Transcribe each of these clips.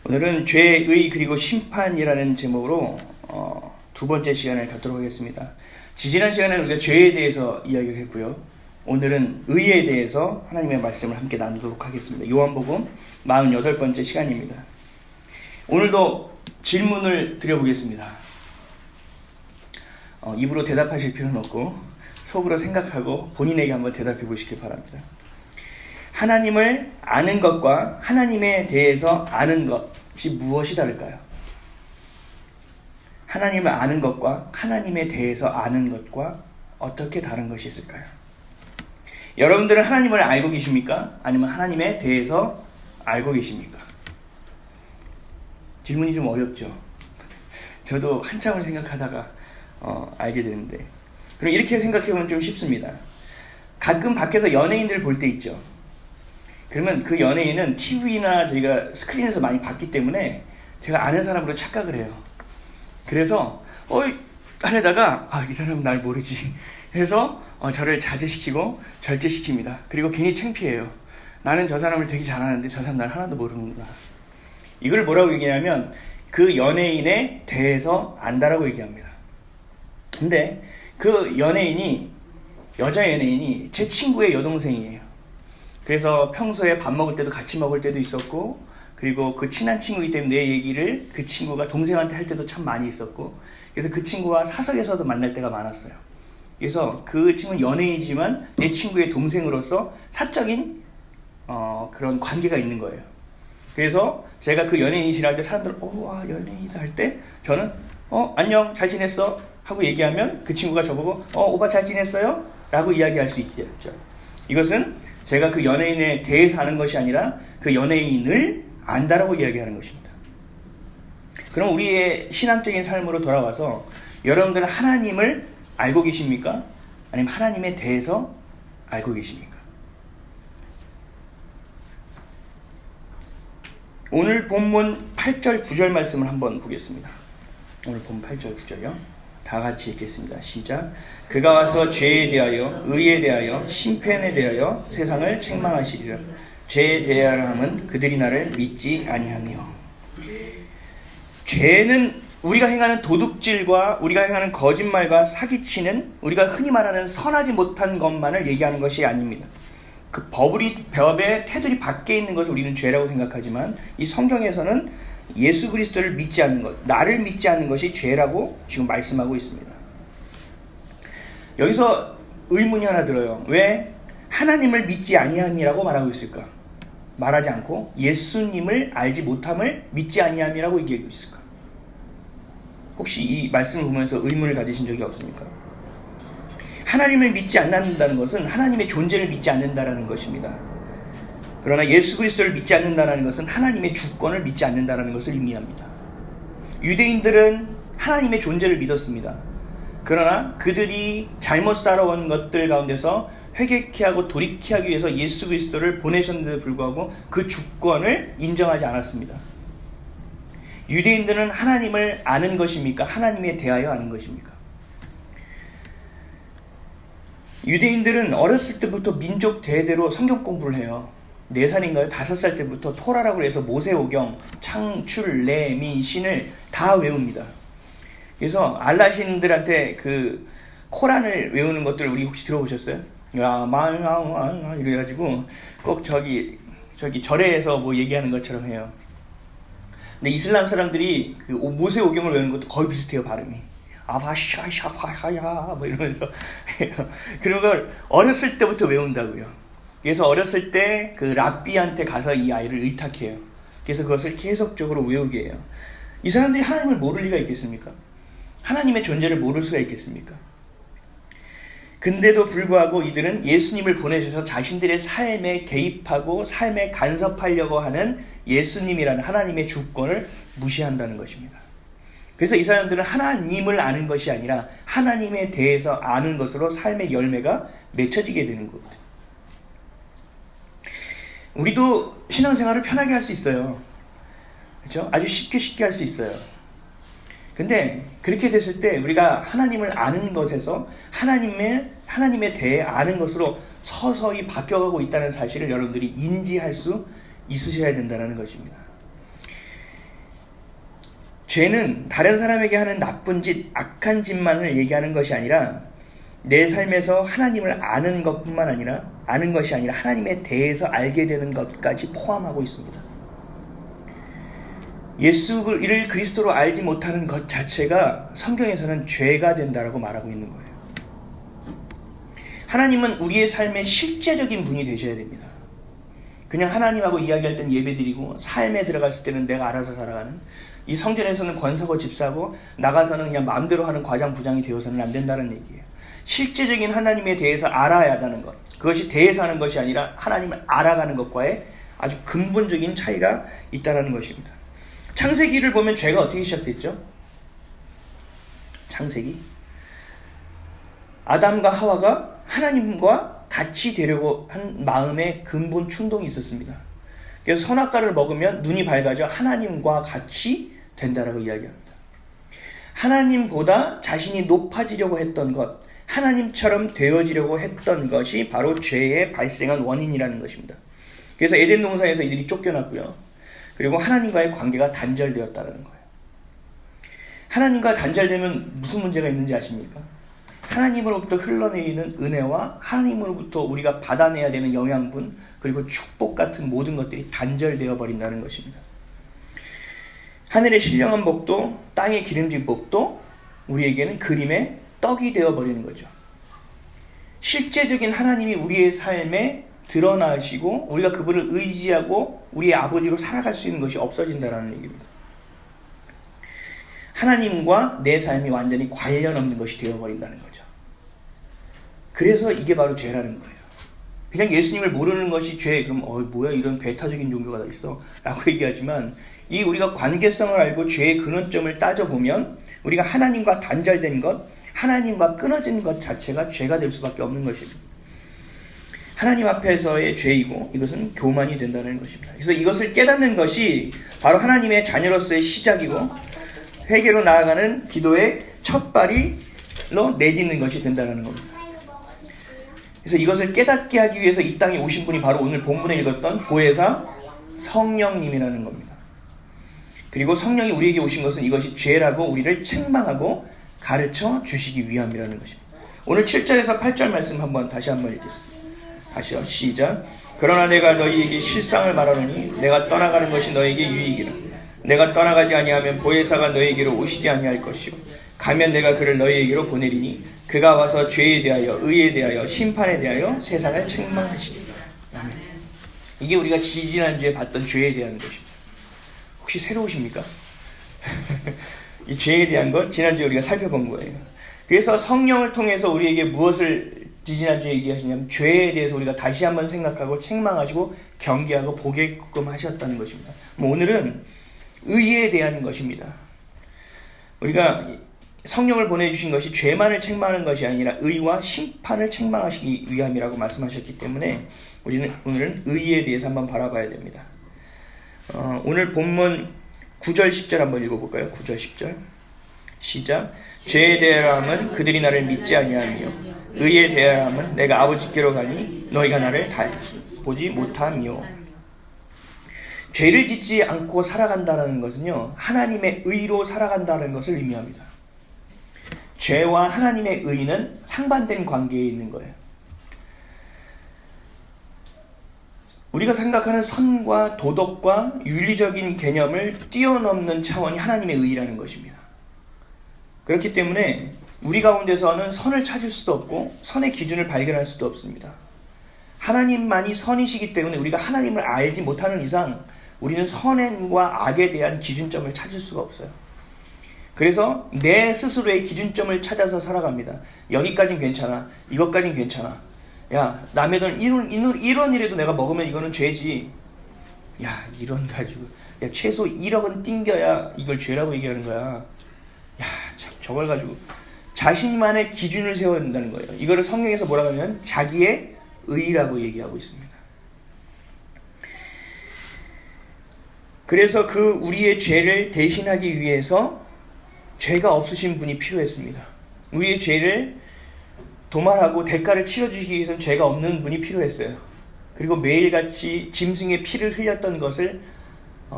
오늘은 죄의 그리고 심판이라는 제목으로 두 번째 시간을 갖도록 하겠습니다. 지지난 시간에는 우리가 죄에 대해서 이야기를 했고요. 오늘은 의에 대해서 하나님의 말씀을 함께 나누도록 하겠습니다. 요한복음 48번째 시간입니다. 오늘도 질문을 드려보겠습니다. 입으로 대답하실 필요는 없고 속으로 생각하고 본인에게 한번 대답해 보시길 바랍니다. 하나님을 아는 것과 하나님에 대해서 아는 것이 무엇이 다를까요? 하나님을 아는 것과 하나님에 대해서 아는 것과 어떻게 다른 것이 있을까요? 여러분들은 하나님을 알고 계십니까? 아니면 하나님에 대해서 알고 계십니까? 질문이 좀 어렵죠. 저도 한참을 생각하다가 알게 되는데, 그럼 이렇게 생각해보면 좀 쉽습니다. 가끔 밖에서 연예인들 볼 때 있죠. 그러면 그 연예인은 TV나 저희가 스크린에서 많이 봤기 때문에 제가 아는 사람으로 착각을 해요. 그래서 하려다가 이 사람은 날 모르지 해서 저를 자제시키고 절제시킵니다. 그리고 괜히 창피해요. 나는 저 사람을 되게 잘 아는데 저 사람 날 하나도 모르는구나. 이걸 뭐라고 얘기하냐면 그 연예인에 대해서 안다라고 얘기합니다. 근데 그 연예인이, 여자 연예인이 제 친구의 여동생이에요. 그래서 평소에 밥 먹을 때도 같이 먹을 때도 있었고, 그리고 그 친한 친구이기 때문에 내 얘기를 그 친구가 동생한테 할 때도 참 많이 있었고, 그래서 그 친구와 사석에서도 만날 때가 많았어요. 그래서 그 친구는 연예인이지만 내 친구의 동생으로서 사적인 그런 관계가 있는 거예요. 그래서 제가 그 연예인이 지날 때 사람들은 와 연예인이다 할 때 저는 안녕 잘 지냈어 하고 얘기하면 그 친구가 저보고 오빠 잘 지냈어요? 라고 이야기할 수 있겠죠. 이것은 제가 그 연예인에 대해서 아는 것이 아니라 그 연예인을 안다라고 이야기하는 것입니다. 그럼 우리의 신앙적인 삶으로 돌아와서 여러분들은 하나님을 알고 계십니까? 아니면 하나님에 대해서 알고 계십니까? 오늘 본문 8절 9절 말씀을 한번 보겠습니다. 오늘 본문 8절 9절이요. 다 같이 읽겠습니다. 시작. 그가 와서 죄에 대하여 의에 대하여 심판에 대하여 세상을 책망하시리라. 죄에 대하여 함은 그들이 나를 믿지 아니하며. 죄는 우리가 행하는 도둑질과 우리가 행하는 거짓말과 사기치는, 우리가 흔히 말하는 선하지 못한 것만을 얘기하는 것이 아닙니다. 그 법의 테두리 밖에 있는 것을 우리는 죄라고 생각하지만 이 성경에서는 예수 그리스도를 믿지 않는 것, 나를 믿지 않는 것이 죄라고 지금 말씀하고 있습니다. 여기서 의문이 하나 들어요. 왜 하나님을 믿지 아니함이라고 말하고 있을까? 말하지 않고 예수님을 알지 못함을 믿지 아니함이라고 얘기하고 있을까? 혹시 이 말씀을 보면서 의문을 가지신 적이 없습니까? 하나님을 믿지 않는다는 것은 하나님의 존재를 믿지 않는다는 것입니다. 그러나 예수 그리스도를 믿지 않는다는 것은 하나님의 주권을 믿지 않는다는 것을 의미합니다. 유대인들은 하나님의 존재를 믿었습니다. 그러나 그들이 잘못 살아온 것들 가운데서 회개케 하고 돌이키게 하기 위해서 예수 그리스도를 보내셨는데도 불구하고 그 주권을 인정하지 않았습니다. 유대인들은 하나님을 아는 것입니까? 하나님에 대하여 아는 것입니까? 유대인들은 어렸을 때부터 민족 대대로 성경 공부를 해요. 4살인가요? 5살 때부터 토라라고 해서 모세오경, 창출, 레미, 신을 다 외웁니다. 그래서 알라신들한테 그 코란을 외우는 것들 우리 혹시 들어보셨어요? 이래가지고 꼭 저기 절에서 뭐 얘기하는 것처럼 해요. 근데 이슬람 사람들이 그 모세오경을 외우는 것도 거의 비슷해요, 발음이. 아바샤샤하야 뭐 이러면서 그런 걸 어렸을 때부터 외운다고요. 그래서 어렸을 때 그 랍비한테 가서 이 아이를 의탁해요. 그래서 그것을 계속적으로 외우게 해요. 이 사람들이 하나님을 모를 리가 있겠습니까? 하나님의 존재를 모를 수가 있겠습니까? 근데도 불구하고 이들은 예수님을 보내셔서 자신들의 삶에 개입하고 삶에 간섭하려고 하는 예수님이라는 하나님의 주권을 무시한다는 것입니다. 그래서 이 사람들은 하나님을 아는 것이 아니라 하나님에 대해서 아는 것으로 삶의 열매가 맺혀지게 되는 거거든요. 우리도 신앙생활을 편하게 할 수 있어요. 그렇죠? 아주 쉽게 할 수 있어요. 근데 그렇게 됐을 때 우리가 하나님을 아는 것에서 하나님에 대해 아는 것으로 서서히 바뀌어가고 있다는 사실을 여러분들이 인지할 수 있으셔야 된다는 것입니다. 죄는 다른 사람에게 하는 나쁜 짓, 악한 짓만을 얘기하는 것이 아니라 내 삶에서 하나님을 아는 것뿐만 아니라 아는 것이 아니라 하나님에 대해서 알게 되는 것까지 포함하고 있습니다. 예수를 그리스도로 알지 못하는 것 자체가 성경에서는 죄가 된다라고 말하고 있는 거예요. 하나님은 우리의 삶의 실제적인 분이 되셔야 됩니다. 그냥 하나님하고 이야기할 땐 예배드리고 삶에 들어갔을 때는 내가 알아서 살아가는, 이 성전에서는 권사고 집사고 나가서는 그냥 마음대로 하는 과장 부장이 되어서는 안 된다는 얘기예요. 실제적인 하나님에 대해서 알아야 한다는 것, 그것이 대해서 하는 것이 아니라 하나님을 알아가는 것과의 아주 근본적인 차이가 있다는 것입니다. 창세기를 보면 죄가 어떻게 시작됐죠? 창세기, 아담과 하와가 하나님과 같이 되려고 한 마음의 근본 충동이 있었습니다. 그래서 선악과를 먹으면 눈이 밝아져 하나님과 같이 된다라고 이야기합니다. 하나님보다 자신이 높아지려고 했던 것, 하나님처럼 되어지려고 했던 것이 바로 죄의 발생한 원인이라는 것입니다. 그래서 에덴 동산에서 이들이 쫓겨났고요. 그리고 하나님과의 관계가 단절되었다는 거예요. 하나님과 단절되면 무슨 문제가 있는지 아십니까? 하나님으로부터 흘러내리는 은혜와 하나님으로부터 우리가 받아내야 되는 영양분, 그리고 축복 같은 모든 것들이 단절되어 버린다는 것입니다. 하늘의 신령한 복도, 땅의 기름진 복도 우리에게는 그림의 떡이 되어 버리는 거죠. 실제적인 하나님이 우리의 삶에 드러나시고 우리가 그분을 의지하고 우리의 아버지로 살아갈 수 있는 것이 없어진다는 얘기입니다. 하나님과 내 삶이 완전히 관련 없는 것이 되어버린다는 거죠. 그래서 이게 바로 죄라는 거예요. 그냥 예수님을 모르는 것이 죄, 그럼 뭐야 이런 배타적인 종교가 다 있어 라고 얘기하지만, 이 우리가 관계성을 알고 죄의 근원점을 따져보면 우리가 하나님과 단절된 것, 하나님과 끊어진 것 자체가 죄가 될 수밖에 없는 것입니다. 하나님 앞에서의 죄이고 이것은 교만이 된다는 것입니다. 그래서 이것을 깨닫는 것이 바로 하나님의 자녀로서의 시작이고 회개로 나아가는 기도의 첫 발로 내딛는 것이 된다는 겁니다. 그래서 이것을 깨닫게 하기 위해서 이 땅에 오신 분이 바로 오늘 본문에 읽었던 보혜사 성령님이라는 겁니다. 그리고 성령이 우리에게 오신 것은 이것이 죄라고 우리를 책망하고 가르쳐 주시기 위함이라는 것입니다. 오늘 7절에서 8절 말씀 다시 한번 읽겠습니다. 다시요. 시작. 그러나 내가 너희에게 실상을 말하노니 내가 떠나가는 것이 너희에게 유익이라. 내가 떠나가지 아니하면 보혜사가 너희에게로 오시지 아니할 것이요 가면 내가 그를 너희에게로 보내리니 그가 와서 죄에 대하여 의에 대하여 심판에 대하여 세상을 책망하시리라. 아멘. 이게 우리가 지지난주에 봤던 죄에 대한 것입니다. 혹시 새로우십니까? 이 죄에 대한 것 지난주에 우리가 살펴본 거예요. 그래서 성령을 통해서 우리에게 무엇을 지난주에 얘기하시냐면 죄에 대해서 우리가 다시 한번 생각하고 책망하시고 경계하고 보게끔 하셨다는 것입니다. 오늘은 의에 대한 것입니다. 우리가 성령을 보내주신 것이 죄만을 책망하는 것이 아니라 의와 심판을 책망하시기 위함이라고 말씀하셨기 때문에 우리는 오늘은 의에 대해서 한번 바라봐야 됩니다. 오늘 본문 9절 10절 한번 읽어볼까요? 9절 10절 시작. 죄에 대하여 함은 그들이 나를 믿지 아니하며 의에 대하여 함은 내가 아버지께로 가니 너희가 나를 보지 못하며. 죄를 짓지 않고 살아간다는 것은요, 하나님의 의로 살아간다는 것을 의미합니다. 죄와 하나님의 의는 상반된 관계에 있는 거예요. 우리가 생각하는 선과 도덕과 윤리적인 개념을 뛰어넘는 차원이 하나님의 의라는 것입니다. 그렇기 때문에 우리 가운데서는 선을 찾을 수도 없고 선의 기준을 발견할 수도 없습니다. 하나님만이 선이시기 때문에 우리가 하나님을 알지 못하는 이상 우리는 선과 악에 대한 기준점을 찾을 수가 없어요. 그래서 내 스스로의 기준점을 찾아서 살아갑니다. 여기까진 괜찮아. 이것까진 괜찮아. 야, 남의 돈 1원이라도 내가 먹으면 이거는 죄지. 야, 1원 가지고. 야, 최소 1억은 띵겨야 이걸 죄라고 얘기하는 거야. 야, 참, 저걸 가지고. 자신만의 기준을 세워야 된다는 거예요. 이거를 성경에서 뭐라고 하면 자기의 의라고 얘기하고 있습니다. 그래서 그 우리의 죄를 대신하기 위해서 죄가 없으신 분이 필요했습니다. 우리의 죄를 도말하고 대가를 치러주시기 위해서는 죄가 없는 분이 필요했어요. 그리고 매일같이 짐승의 피를 흘렸던 것을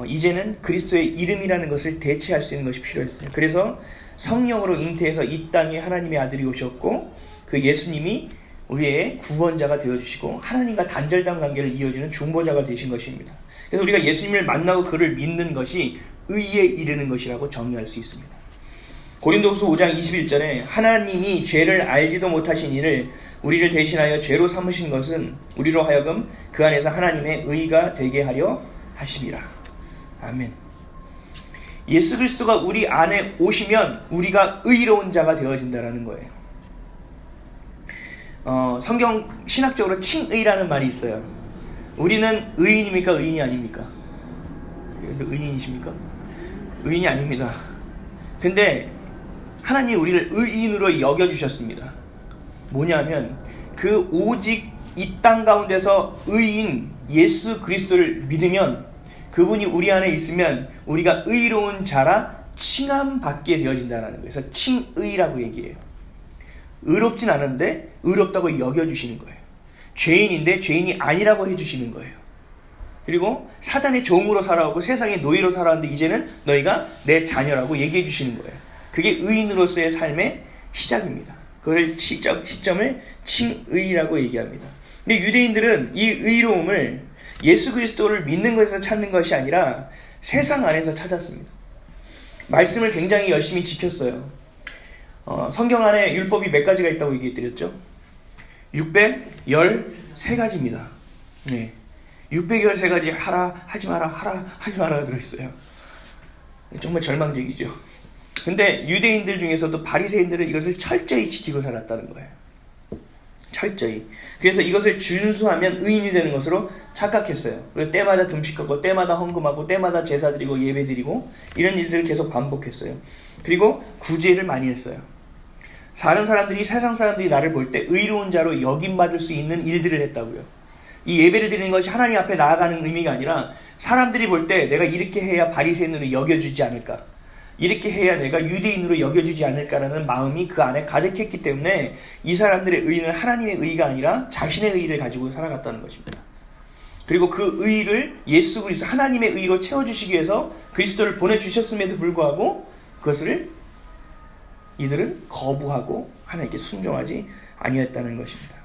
이제는 그리스도의 이름이라는 것을 대체할 수 있는 것이 필요했어요. 그래서 성령으로 잉태해서 이 땅에 하나님의 아들이 오셨고 그 예수님이 우리의 구원자가 되어주시고 하나님과 단절된 관계를 이어주는 중보자가 되신 것입니다. 그래서 우리가 예수님을 만나고 그를 믿는 것이 의에 이르는 것이라고 정의할 수 있습니다. 고린도후서 5장 21절에 하나님이 죄를 알지도 못하신 이를 우리를 대신하여 죄로 삼으신 것은 우리로 하여금 그 안에서 하나님의 의가 되게 하려 하심이라. 아멘. 예수 그리스도가 우리 안에 오시면 우리가 의로운 자가 되어진다는 거예요. 성경 신학적으로 칭의라는 말이 있어요. 우리는 의인입니까? 의인이 아닙니까? 의인이십니까? 의인이 아닙니다. 근데 하나님이 우리를 의인으로 여겨주셨습니다. 뭐냐면 그 오직 이 땅 가운데서 의인 예수 그리스도를 믿으면 그분이 우리 안에 있으면 우리가 의로운 자라 칭함받게 되어진다는 거예요. 그래서 칭의라고 얘기해요. 의롭진 않은데 의롭다고 여겨주시는 거예요. 죄인인데 죄인이 아니라고 해주시는 거예요. 그리고 사단의 종으로 살아오고 세상의 노예로 살아왔는데 이제는 너희가 내 자녀라고 얘기해 주시는 거예요. 그게 의인으로서의 삶의 시작입니다. 그걸 시점을 칭의라고 얘기합니다. 근데 유대인들은 이 의로움을 예수 그리스도를 믿는 것에서 찾는 것이 아니라 세상 안에서 찾았습니다. 말씀을 굉장히 열심히 지켰어요. 성경 안에 율법이 몇 가지가 있다고 얘기해드렸죠? 613가지입니다. 네. 613가지 하라, 하지 마라, 하라, 하지 마라가 들어있어요. 정말 절망적이죠. 근데 유대인들 중에서도 바리새인들은 이것을 철저히 지키고 살았다는 거예요. 철저히. 그래서 이것을 준수하면 의인이 되는 것으로 착각했어요. 그래서 때마다 금식하고 때마다 헌금하고 때마다 제사 드리고 예배 드리고 이런 일들을 계속 반복했어요. 그리고 구제를 많이 했어요. 다른 사람들이, 세상 사람들이 나를 볼 때 의로운 자로 여김받을 수 있는 일들을 했다고요. 이 예배를 드리는 것이 하나님 앞에 나아가는 의미가 아니라 사람들이 볼 때 내가 이렇게 해야 바리새인으로 여겨주지 않을까, 이렇게 해야 내가 유대인으로 여겨주지 않을까라는 마음이 그 안에 가득했기 때문에 이 사람들의 의는 하나님의 의가 아니라 자신의 의를 가지고 살아갔다는 것입니다. 그리고 그 의를 예수 그리스도 하나님의 의로 채워주시기 위해서 그리스도를 보내주셨음에도 불구하고 그것을 이들은 거부하고 하나님께 순종하지 아니했다는 것입니다.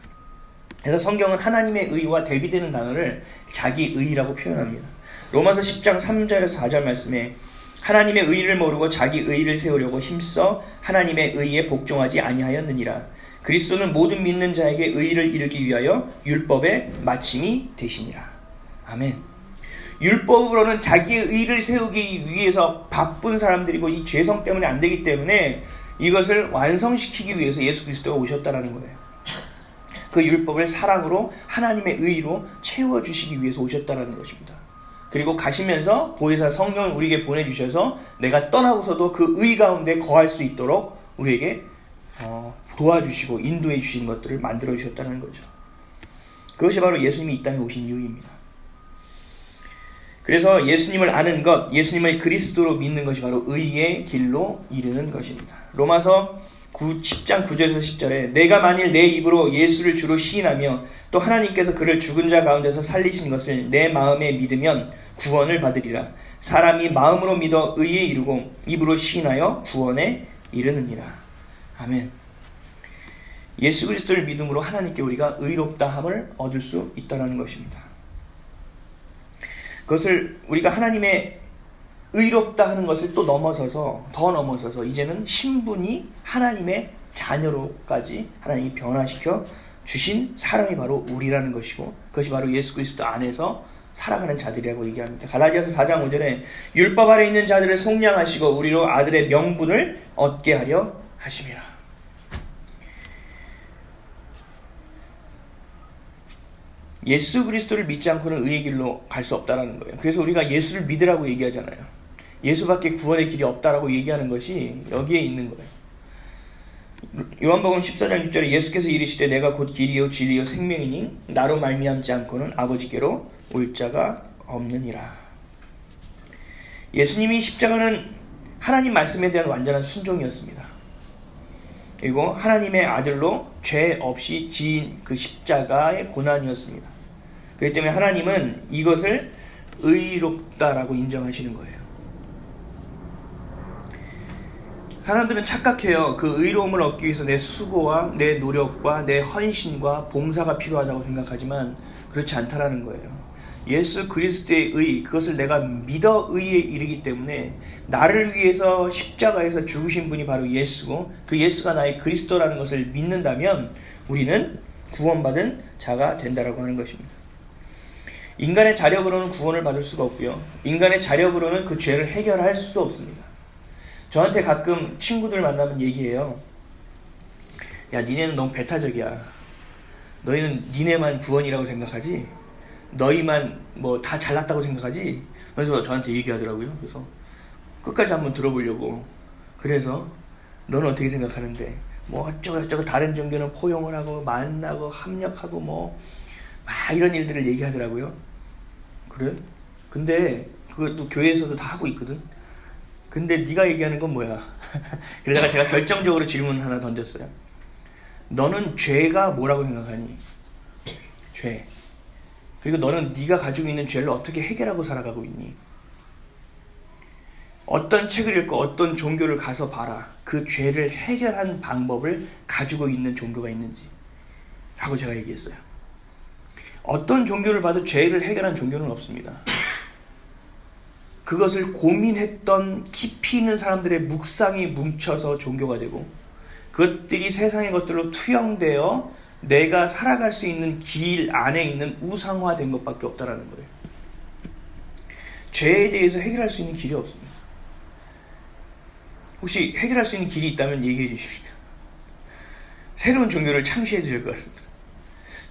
그래서 성경은 하나님의 의와 대비되는 단어를 자기 의라고 표현합니다. 로마서 10장 3절에서 4절 말씀에 하나님의 의를 모르고 자기 의를 세우려고 힘써 하나님의 의에 복종하지 아니하였느니라. 그리스도는 모든 믿는 자에게 의를 이루기 위하여 율법의 마침이 되시니라. 아멘. 율법으로는 자기의 의를 세우기 위해서 바쁜 사람들이고 이 죄성 때문에 안 되기 때문에 이것을 완성시키기 위해서 예수 그리스도가 오셨다라는 거예요. 그 율법을 사랑으로 하나님의 의로 채워주시기 위해서 오셨다라는 것입니다. 그리고 가시면서 보혜사 성령을 우리에게 보내주셔서 내가 떠나고서도 그 의 가운데 거할 수 있도록 우리에게 도와주시고 인도해 주신 것들을 만들어 주셨다는 거죠. 그것이 바로 예수님이 이 땅에 오신 이유입니다. 그래서 예수님을 아는 것, 예수님을 그리스도로 믿는 것이 바로 의의 길로 이르는 것입니다. 로마서 10장 9절에서 10절에 내가 만일 내 입으로 예수를 주로 시인하며 또 하나님께서 그를 죽은 자 가운데서 살리신 것을 내 마음에 믿으면 구원을 받으리라. 사람이 마음으로 믿어 의에 이르고 입으로 시인하여 구원에 이르느니라. 아멘. 예수 그리스도를 믿음으로 하나님께 우리가 의롭다함을 얻을 수 있다는 것입니다. 그것을 우리가 하나님의 의롭다 하는 것을 또 더 넘어서서 이제는 신분이 하나님의 자녀로까지 하나님이 변화시켜 주신 사람이 바로 우리라는 것이고 그것이 바로 예수 그리스도 안에서 살아가는 자들이라고 얘기합니다. 갈라디아서 4장 5절에 율법 아래 있는 자들을 속량하시고 우리로 아들의 명분을 얻게 하려 하심이라. 예수 그리스도를 믿지 않고는 의의 길로 갈 수 없다는 거예요. 그래서 우리가 예수를 믿으라고 얘기하잖아요. 예수밖에 구원의 길이 없다라고 얘기하는 것이 여기에 있는 거예요. 요한복음 14장 6절에 예수께서 이르시되 내가 곧 길이요 진리요 생명이니 나로 말미암지 않고는 아버지께로 올 자가 없느니라. 예수님이 십자가는 하나님 말씀에 대한 완전한 순종이었습니다. 그리고 하나님의 아들로 죄 없이 지은 그 십자가의 고난이었습니다. 그렇기 때문에 하나님은 이것을 의롭다라고 인정하시는 거예요. 사람들은 착각해요. 그 의로움을 얻기 위해서 내 수고와 내 노력과 내 헌신과 봉사가 필요하다고 생각하지만 그렇지 않다라는 거예요. 예수 그리스도의 의, 그것을 내가 믿어 의에 이르기 때문에 나를 위해서 십자가에서 죽으신 분이 바로 예수고 그 예수가 나의 그리스도라는 것을 믿는다면 우리는 구원받은 자가 된다라고 하는 것입니다. 인간의 자력으로는 구원을 받을 수가 없고요. 인간의 자력으로는 그 죄를 해결할 수도 없습니다. 저한테 가끔 친구들 만나면 얘기해요. 야, 니네는 너무 배타적이야. 너희는 니네만 구원이라고 생각하지? 너희만 뭐 다 잘났다고 생각하지? 그래서 저한테 얘기하더라고요. 그래서 끝까지 한번 들어보려고. 그래서 너는 어떻게 생각하는데? 뭐 어쩌고 다른 종교는 포용을 하고 만나고 합력하고 뭐 막 이런 일들을 얘기하더라고요. 그래? 근데 그것도 교회에서도 다 하고 있거든. 근데 네가 얘기하는 건 뭐야? 그러다가 제가 결정적으로 질문 하나 던졌어요. 너는 죄가 뭐라고 생각하니? 죄. 그리고 너는 네가 가지고 있는 죄를 어떻게 해결하고 살아가고 있니? 어떤 책을 읽고 어떤 종교를 가서 봐라. 그 죄를 해결한 방법을 가지고 있는 종교가 있는지 라고 제가 얘기했어요. 어떤 종교를 봐도 죄를 해결한 종교는 없습니다. 그것을 고민했던 깊이 있는 사람들의 묵상이 뭉쳐서 종교가 되고 그것들이 세상의 것들로 투영되어 내가 살아갈 수 있는 길 안에 있는 우상화된 것밖에 없다라는 거예요. 죄에 대해서 해결할 수 있는 길이 없습니다. 혹시 해결할 수 있는 길이 있다면 얘기해 주십시오. 새로운 종교를 창시해 드릴 것 같습니다.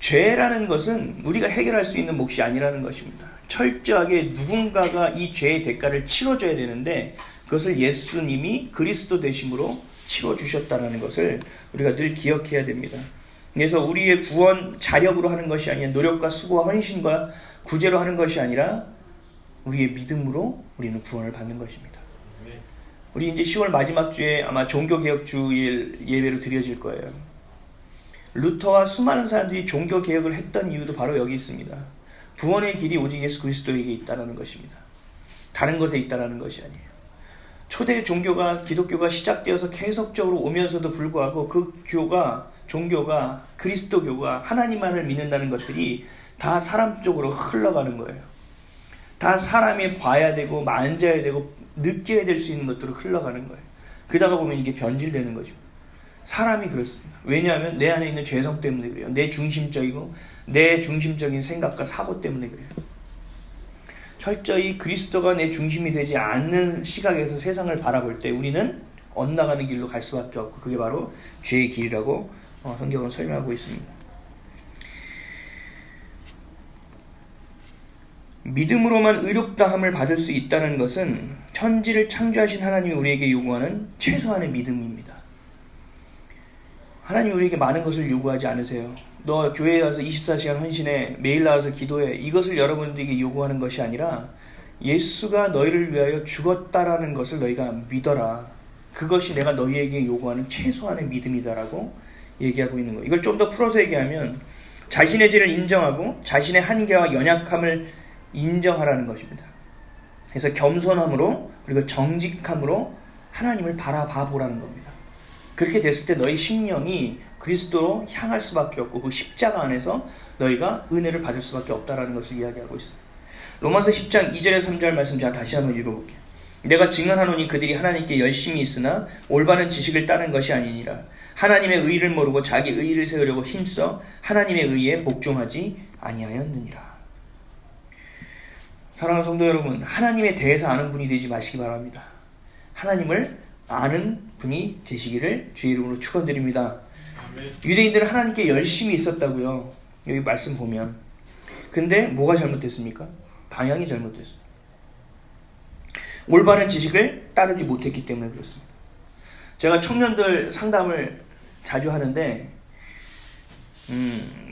죄라는 것은 우리가 해결할 수 있는 몫이 아니라는 것입니다. 철저하게 누군가가 이 죄의 대가를 치러줘야 되는데 그것을 예수님이 그리스도 되심으로 치러주셨다는 것을 우리가 늘 기억해야 됩니다. 그래서 우리의 구원 자력으로 하는 것이 아니라 노력과 수고와 헌신과 구제로 하는 것이 아니라 우리의 믿음으로 우리는 구원을 받는 것입니다. 우리 이제 10월 마지막 주에 아마 종교개혁주일 예배로 드려질 거예요. 루터와 수많은 사람들이 종교개혁을 했던 이유도 바로 여기 있습니다. 구원의 길이 오직 예수 그리스도에게 있다는 것입니다. 다른 것에 있다는 것이 아니에요. 초대 종교가 기독교가 시작되어서 계속적으로 오면서도 불구하고 그 종교가 그리스도교가 하나님만을 믿는다는 것들이 다 사람 쪽으로 흘러가는 거예요. 다 사람이 봐야 되고 만져야 되고 느껴야 될 수 있는 것들로 흘러가는 거예요. 그러다가 보면 이게 변질되는 거죠. 사람이 그렇습니다. 왜냐하면 내 안에 있는 죄성 때문에 그래요. 내 중심적인 생각과 사고 때문에 그래요. 철저히 그리스도가 내 중심이 되지 않는 시각에서 세상을 바라볼 때 우리는 엇나가는 길로 갈 수밖에 없고 그게 바로 죄의 길이라고 성경은 설명하고 있습니다. 믿음으로만 의롭다함을 받을 수 있다는 것은 천지를 창조하신 하나님이 우리에게 요구하는 최소한의 믿음입니다. 하나님이 우리에게 많은 것을 요구하지 않으세요. 너 교회에 와서 24시간 헌신해, 매일 나와서 기도해. 이것을 여러분들에게 요구하는 것이 아니라 예수가 너희를 위하여 죽었다라는 것을 너희가 믿어라. 그것이 내가 너희에게 요구하는 최소한의 믿음이다라고 얘기하고 있는 거예요. 이걸 좀 더 풀어서 얘기하면 자신의 죄를 인정하고 자신의 한계와 연약함을 인정하라는 것입니다. 그래서 겸손함으로 그리고 정직함으로 하나님을 바라봐 보라는 겁니다. 그렇게 됐을 때 너희 심령이 그리스도로 향할 수밖에 없고 그 십자가 안에서 너희가 은혜를 받을 수밖에 없다라는 것을 이야기하고 있습니다. 로마서 10장 2절에서 3절 말씀 제가 다시 한번 읽어볼게요. 내가 증언하노니 그들이 하나님께 열심히 있으나 올바른 지식을 따른 것이 아니니라. 하나님의 의를 모르고 자기 의를 세우려고 힘써 하나님의 의에 복종하지 아니하였느니라. 사랑하는 성도 여러분, 하나님에 대해서 아는 분이 되지 마시기 바랍니다. 하나님을 아는 분이 되시기를 주의 이름으로 축원드립니다. 유대인들은 하나님께 열심히 있었다고요. 여기 말씀 보면. 근데 뭐가 잘못됐습니까? 방향이 잘못됐어요. 올바른 지식을 따르지 못했기 때문에 그렇습니다. 제가 청년들 상담을 자주 하는데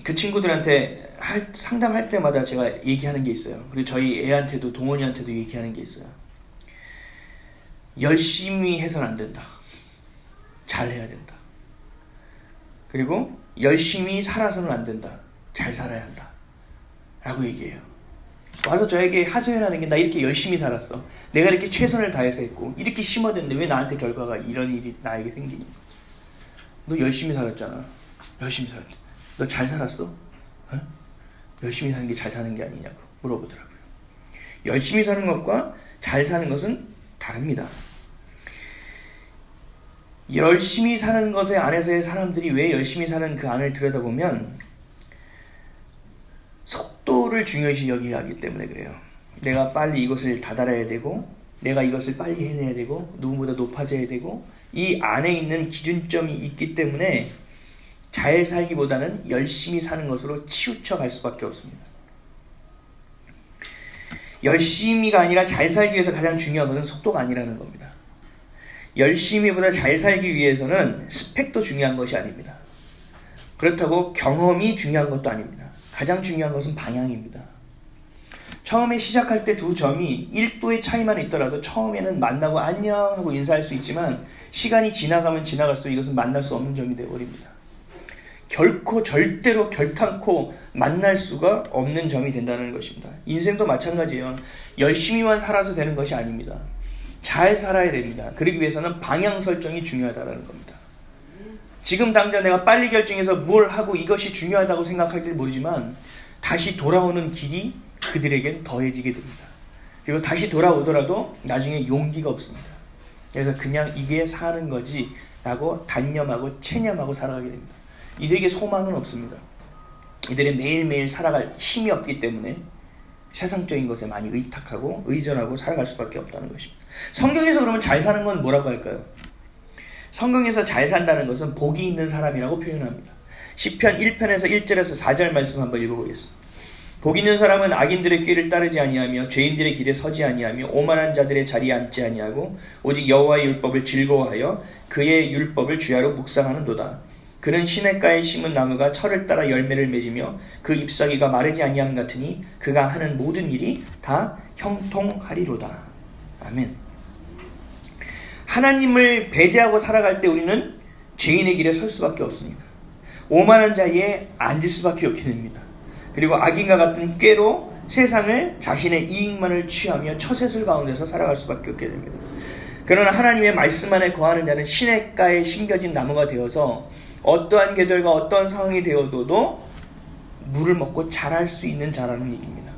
그 친구들한테 상담할 때마다 제가 얘기하는 게 있어요. 그리고 저희 애한테도 동원이한테도 얘기하는 게 있어요. 열심히 해서는 안 된다. 잘해야 된다. 그리고 열심히 살아서는 안 된다. 잘 살아야 한다. 라고 얘기해요. 와서 저에게 하소연하는 게 나 이렇게 열심히 살았어. 내가 이렇게 최선을 다해서 했고 이렇게 심어댔는데 왜 나한테 결과가 이런 일이 나에게 생기니? 너 열심히 살았잖아. 열심히 살았지. 너 잘 살았어? 어? 열심히 사는 게 잘 사는 게 아니냐고 물어보더라고요. 열심히 사는 것과 잘 사는 것은 다릅니다. 열심히 사는 것에 안에서의 사람들이 왜 열심히 사는 그 안을 들여다보면 속도를 중요시 여기게 하기 때문에 그래요. 내가 빨리 이것을 다달아야 되고 내가 이것을 빨리 해내야 되고 누구보다 높아져야 되고 이 안에 있는 기준점이 있기 때문에 잘 살기보다는 열심히 사는 것으로 치우쳐 갈 수밖에 없습니다. 열심히가 아니라 잘 살기 위해서 가장 중요한 것은 속도가 아니라는 겁니다. 열심히보다 잘 살기 위해서는 스펙도 중요한 것이 아닙니다. 그렇다고 경험이 중요한 것도 아닙니다. 가장 중요한 것은 방향입니다. 처음에 시작할 때 두 점이 1도의 차이만 있더라도 처음에는 만나고 안녕 하고 인사할 수 있지만 시간이 지나가면 지나갈수록 이것은 만날 수 없는 점이 되어버립니다. 결코 절대로 결탄코 만날 수가 없는 점이 된다는 것입니다. 인생도 마찬가지예요. 열심히만 살아서 되는 것이 아닙니다. 잘 살아야 됩니다. 그러기 위해서는 방향 설정이 중요하다는 겁니다. 지금 당장 내가 빨리 결정해서 뭘 하고 이것이 중요하다고 생각하길 모르지만 다시 돌아오는 길이 그들에겐 더해지게 됩니다. 그리고 다시 돌아오더라도 나중에 용기가 없습니다. 그래서 그냥 이게 사는 거지 라고 단념하고 체념하고 살아가게 됩니다. 이들에게 소망은 없습니다. 이들은 매일매일 살아갈 힘이 없기 때문에 세상적인 것에 많이 의탁하고 의존하고 살아갈 수밖에 없다는 것입니다. 성경에서 그러면 잘 사는 건 뭐라고 할까요? 성경에서 잘 산다는 것은 복이 있는 사람이라고 표현합니다. 시편 1편에서 1절에서 4절 말씀 한번 읽어보겠습니다. 복 있는 사람은 악인들의 길을 따르지 아니하며 죄인들의 길에 서지 아니하며 오만한 자들의 자리에 앉지 아니하고 오직 여호와의 율법을 즐거워하여 그의 율법을 주야로 묵상하는도다. 그는 시냇가에 심은 나무가 철을 따라 열매를 맺으며 그 잎사귀가 마르지 아니함 같으니 그가 하는 모든 일이 다 형통하리로다. 아멘. 하나님을 배제하고 살아갈 때 우리는 죄인의 길에 설 수밖에 없습니다. 오만한 자리에 앉을 수밖에 없게 됩니다. 그리고 악인과 같은 꾀로 세상을 자신의 이익만을 취하며 처세술 가운데서 살아갈 수밖에 없게 됩니다. 그러나 하나님의 말씀 안에 거하는 자는 시냇가에 심겨진 나무가 되어서 어떠한 계절과 어떠한 상황이 되어도 물을 먹고 자랄 수 있는 자라는 얘기입니다.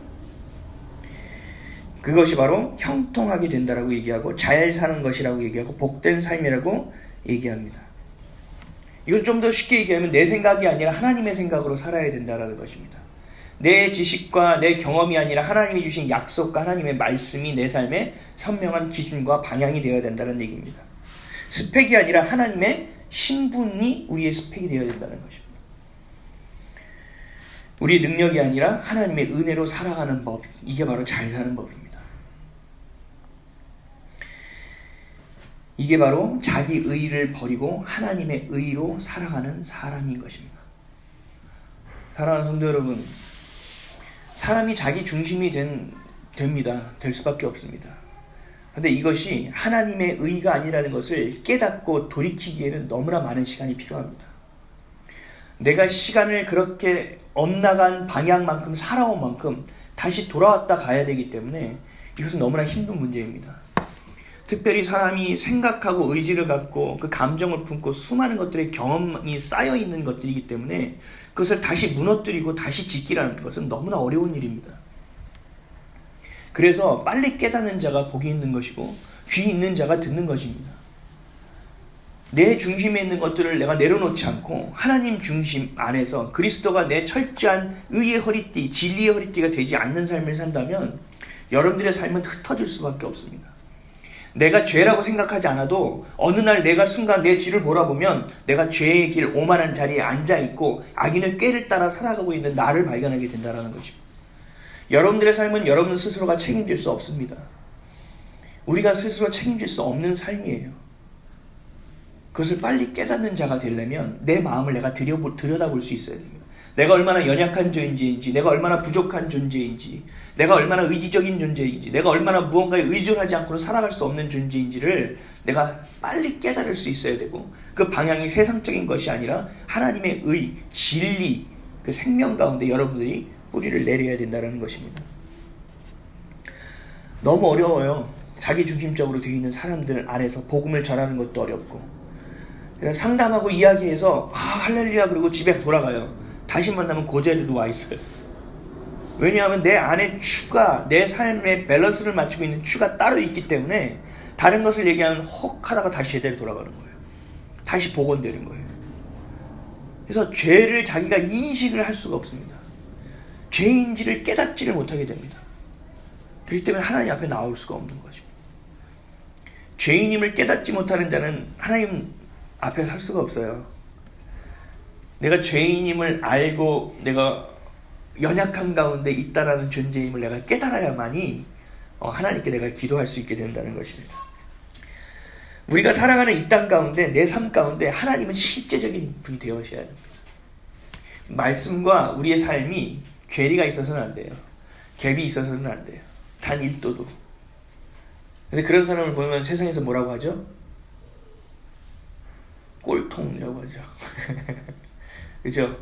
그것이 바로 형통하게 된다라고 얘기하고 잘 사는 것이라고 얘기하고 복된 삶이라고 얘기합니다. 이걸 좀 더 쉽게 얘기하면 내 생각이 아니라 하나님의 생각으로 살아야 된다는 것입니다. 내 지식과 내 경험이 아니라 하나님이 주신 약속과 하나님의 말씀이 내 삶의 선명한 기준과 방향이 되어야 된다는 얘기입니다. 스펙이 아니라 하나님의 신분이 우리의 스펙이 되어야 된다는 것입니다. 우리의 능력이 아니라 하나님의 은혜로 살아가는 법, 이게 바로 잘 사는 법입니다. 이게 바로 자기 의를 버리고 하나님의 의로 살아가는 사람인 것입니다. 사랑하는 성도 여러분, 사람이 자기 중심이 됩니다. 될 수밖에 없습니다. 그런데 이것이 하나님의 의가 아니라는 것을 깨닫고 돌이키기에는 너무나 많은 시간이 필요합니다. 내가 시간을 그렇게 엇나간 방향만큼 살아온 만큼 다시 돌아왔다 가야 되기 때문에 이것은 너무나 힘든 문제입니다. 특별히 사람이 생각하고 의지를 갖고 그 감정을 품고 수많은 것들의 경험이 쌓여있는 것들이기 때문에 그것을 다시 무너뜨리고 다시 짓기라는 것은 너무나 어려운 일입니다. 그래서 빨리 깨닫는 자가 복이 있는 것이고 귀 있는 자가 듣는 것입니다. 내 중심에 있는 것들을 내가 내려놓지 않고 하나님 중심 안에서 그리스도가 내 철저한 의의 허리띠, 진리의 허리띠가 되지 않는 삶을 산다면 여러분들의 삶은 흩어질 수밖에 없습니다. 내가 죄라고 생각하지 않아도 어느 날 내가 순간 내 뒤를 돌아보면 내가 죄의 길 오만한 자리에 앉아있고 악인의 꾀를 따라 살아가고 있는 나를 발견하게 된다는 것입니다. 여러분들의 삶은 여러분 스스로가 책임질 수 없습니다. 우리가 스스로 책임질 수 없는 삶이에요. 그것을 빨리 깨닫는 자가 되려면 내 마음을 내가 들여다볼 수 있어야 됩니다. 내가 얼마나 연약한 존재인지, 내가 얼마나 부족한 존재인지, 내가 얼마나 의지적인 존재인지, 내가 얼마나 무언가에 의존하지 않고는 살아갈 수 없는 존재인지를 내가 빨리 깨달을 수 있어야 되고 그 방향이 세상적인 것이 아니라 하나님의 의, 진리, 그 생명 가운데 여러분들이 뿌리를 내려야 된다는 것입니다. 너무 어려워요. 자기 중심적으로 되어 있는 사람들 안에서 복음을 전하는 것도 어렵고. 그래서 상담하고 이야기해서 할렐루야 그러고 집에 돌아가요. 다시 만나면 그 자리로 와 있어요. 왜냐하면 내 안에 추가, 내 삶의 밸런스를 맞추고 있는 추가 따로 있기 때문에 다른 것을 얘기하면 혹 하다가 다시 제대로 돌아가는 거예요. 다시 복원되는 거예요. 그래서 죄를 자기가 인식을 할 수가 없습니다. 죄인지를 깨닫지를 못하게 됩니다. 그렇기 때문에 하나님 앞에 나올 수가 없는 것입니다. 죄인임을 깨닫지 못하는 자는 하나님 앞에 설 수가 없어요. 내가 죄인임을 알고 내가 연약한 가운데 있다라는 존재임을 내가 깨달아야만이 하나님께 내가 기도할 수 있게 된다는 것입니다. 우리가 살아가는 이 땅 가운데, 내 삶 가운데 하나님은 실제적인 분이 되어셔야 합니다. 말씀과 우리의 삶이 괴리가 있어서는 안 돼요. 갭이 있어서는 안 돼요. 단 1도도. 근데 그런 사람을 보면 세상에서 뭐라고 하죠? 꼴통이라고 하죠. 그죠?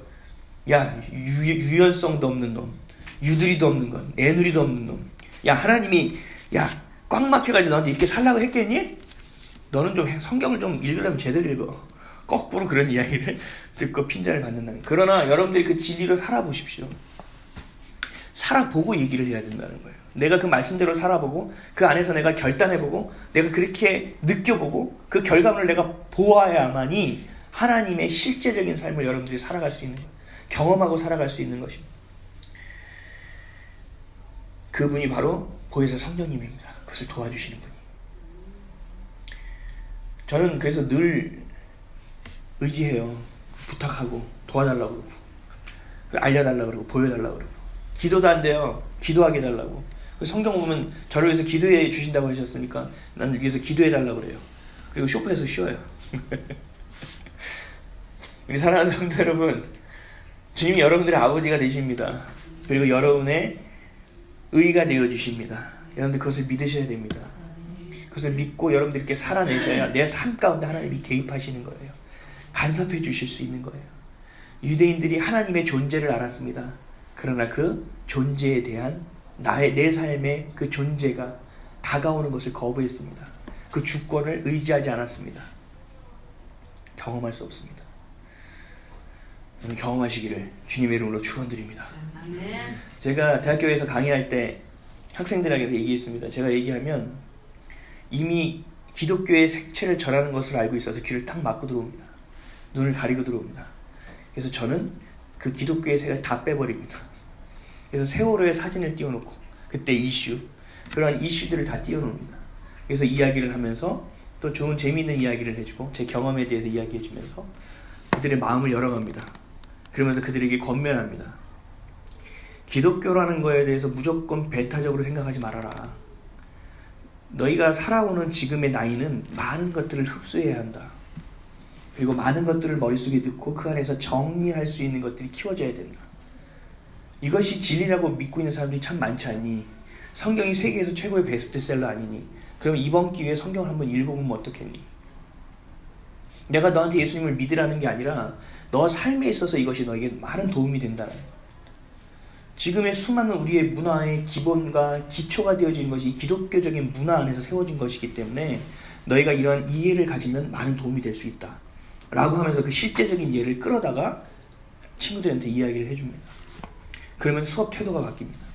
야, 유연성도 없는 놈, 유두리도 없는 건, 애누리도 없는 놈. 야, 하나님이 꽉 막혀가지고 너한테 이렇게 살라고 했겠니? 너는 좀 성경을 좀 읽으려면 제대로 읽어. 거꾸로 그런 이야기를 듣고 핀잔을 받는다는. 그러나 여러분들이 그 진리로 살아보십시오. 살아보고 얘기를 해야 된다는 거예요. 내가 그 말씀대로 살아보고 그 안에서 내가 결단해보고 내가 그렇게 느껴보고 그 결과물을 내가 보아야만이 하나님의 실제적인 삶을 여러분들이 살아갈 수 있는 거예요. 경험하고 살아갈 수 있는 것입니다. 그분이 바로 보혜사 성령님입니다. 그것을 도와주시는 분이. 저는 그래서 늘 의지해요. 부탁하고 도와달라고 그러고 알려달라고 그러고 보여달라고 그러고 기도도 안 돼요. 기도하게 해달라고. 성경 보면 저를 위해서 기도해 주신다고 하셨으니까 나는 위해서 기도해달라고 그래요. 그리고 쇼파에서 쉬어요. 우리 사랑하는 성도 여러분, 주님이 여러분들의 아버지가 되십니다. 그리고 여러분의 의가 되어주십니다. 여러분들 그것을 믿으셔야 됩니다. 그것을 믿고 여러분들이 이렇게 살아내셔야 내 삶 가운데 하나님이 개입하시는 거예요. 간섭해 주실 수 있는 거예요. 유대인들이 하나님의 존재를 알았습니다. 그러나 그 존재에 대한 내 삶의 그 존재가 다가오는 것을 거부했습니다. 그 주권을 의지하지 않았습니다. 경험할 수 없습니다. 경험하시기를 주님의 이름으로 축원드립니다. 제가 대학교에서 강의할 때 학생들에게 얘기했습니다. 제가 얘기하면 이미 기독교의 색채를 전하는 것을 알고 있어서 귀를 딱 막고 들어옵니다. 눈을 가리고 들어옵니다. 그래서 저는 그 기독교의 색을 다 빼버립니다. 그래서 세월호의 사진을 띄워놓고 그때 이슈, 그런 이슈들을 다 띄워놓습니다. 그래서 이야기를 하면서 또 좋은 재미있는 이야기를 해주고 제 경험에 대해서 이야기해주면서 그들의 마음을 열어갑니다. 그러면서 그들에게 권면합니다. 기독교라는 거에 대해서 무조건 배타적으로 생각하지 말아라. 너희가 살아오는 지금의 나이는 많은 것들을 흡수해야 한다. 그리고 많은 것들을 머릿속에 넣고 그 안에서 정리할 수 있는 것들이 키워져야 된다. 이것이 진리라고 믿고 있는 사람들이 참 많지 않니? 성경이 세계에서 최고의 베스트셀러 아니니? 그럼 이번 기회에 성경을 한번 읽어보면 어떻겠니? 내가 너한테 예수님을 믿으라는 게 아니라 너 삶에 있어서 이것이 너에게 많은 도움이 된다는 거예요. 지금의 수많은 우리의 문화의 기본과 기초가 되어진 것이 기독교적인 문화 안에서 세워진 것이기 때문에 너희가 이러한 이해를 가지면 많은 도움이 될 수 있다 라고 하면서 그 실제적인 예를 끌어다가 친구들한테 이야기를 해줍니다. 그러면 수업 태도가 바뀝니다.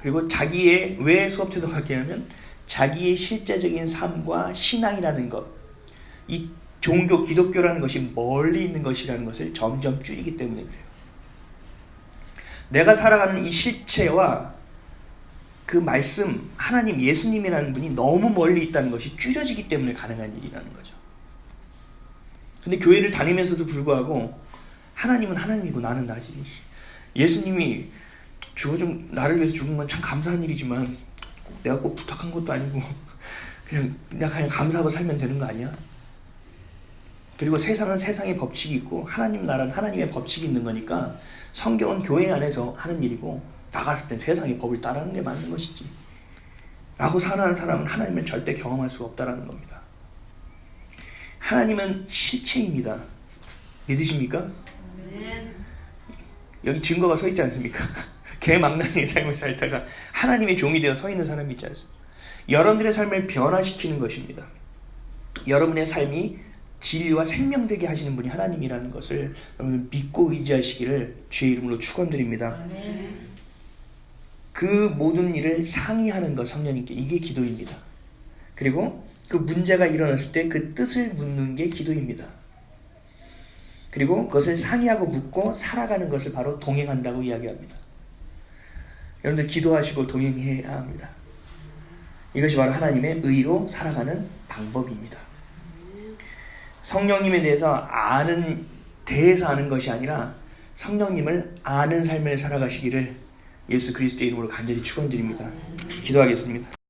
그리고 자기의 왜 수업 태도가 바뀌냐면 자기의 실제적인 삶과 신앙이라는 것, 이 종교 기독교라는 것이 멀리 있는 것이라는 것을 점점 줄이기 때문에 그래요. 내가 살아가는 이 실체와 그 말씀, 하나님 예수님이라는 분이 너무 멀리 있다는 것이 줄여지기 때문에 가능한 일이라는 거죠. 근데 교회를 다니면서도 불구하고 하나님은 하나님이고 나는 나지. 예수님이 나를 위해서 죽은 건 참 감사한 일이지만 내가 꼭 부탁한 것도 아니고 그냥 감사하고 살면 되는 거 아니야? 그리고 세상은 세상의 법칙이 있고 하나님 나라는 하나님의 법칙이 있는 거니까 성경은 교회 안에서 하는 일이고 나갔을 땐 세상의 법을 따르는 게 맞는 것이지 라고 살아가는 사람은 하나님을 절대 경험할 수가 없다는 겁니다. 하나님은 실체입니다. 믿으십니까? 여기 증거가 서 있지 않습니까? 개망나니의 삶을 살다가 하나님의 종이 되어 서 있는 사람이 있지 않습니까? 여러분들의 삶을 변화시키는 것입니다. 여러분의 삶이 진리와 생명되게 하시는 분이 하나님이라는 것을 여러분 믿고 의지하시기를 주의 이름으로 축원드립니다. 그 모든 일을 상의하는 것, 성령님께, 이게 기도입니다. 그리고 그 문제가 일어났을 때 그 뜻을 묻는 게 기도입니다. 그리고 그것을 상의하고 묻고 살아가는 것을 바로 동행한다고 이야기합니다. 여러분들 기도하시고 동행해야 합니다. 이것이 바로 하나님의 의로 살아가는 방법입니다. 성령님에 대해서 대해서 아는 것이 아니라 성령님을 아는 삶을 살아가시기를 예수 그리스도의 이름으로 간절히 축원드립니다. 기도하겠습니다.